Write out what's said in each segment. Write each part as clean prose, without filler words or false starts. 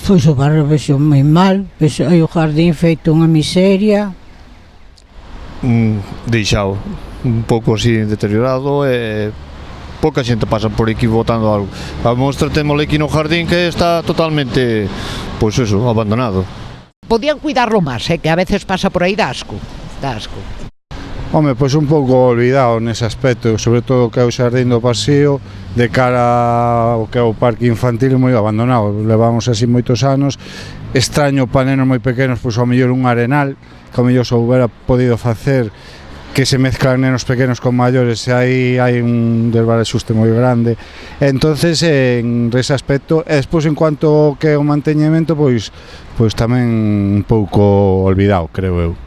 Pois o barrio vexo moi mal, vexo o jardín feito unha miseria. Deixado un pouco así deteriorado e pouca xente pasa por aquí botando algo. A mostra temos aquí no jardín que está totalmente, pois eso, abandonado. Podían cuidarlo máis, que a veces pasa por aí dá asco. Home, pois un pouco olvidado nese aspecto, sobre todo o que é o xardín do Paseo, de cara ao que é o parque infantil moi abandonado, levamos así moitos anos, extraño para nenos moi pequenos, pois ao mellor un arenal, que ao mellor se houbera podido facer, que se mezclan nenos pequenos con maiores, e aí hai un desbaraxuste moi grande. Entonces, en ese aspecto, e despois en cuanto ao que é o manteñemento, pois tamén un pouco olvidado, creo eu.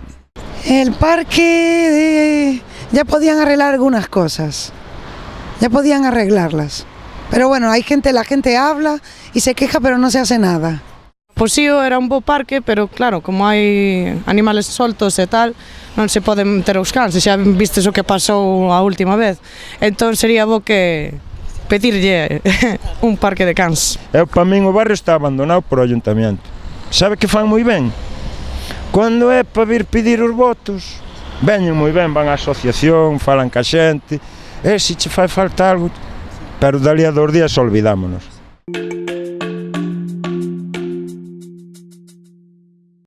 El parque ya podían arreglar algunas cosas, ya podían arreglarlas, pero bueno, la gente habla y se queja pero no se hace nada. Pois sí, era un bo parque, pero claro, como hai animales soltos e tal, non se poden ter os cans, e xa vistes o que pasou a última vez, entón sería bo que pedirlle un parque de cans. Para min o barrio está abandonado por o ayuntamiento. Sabe que fan moi ben? Cando é para vir pedir os votos, veñen moi ben, van á asociación, falan ca xente, se che fai falta algo, pero dali a 2 días olvidámonos.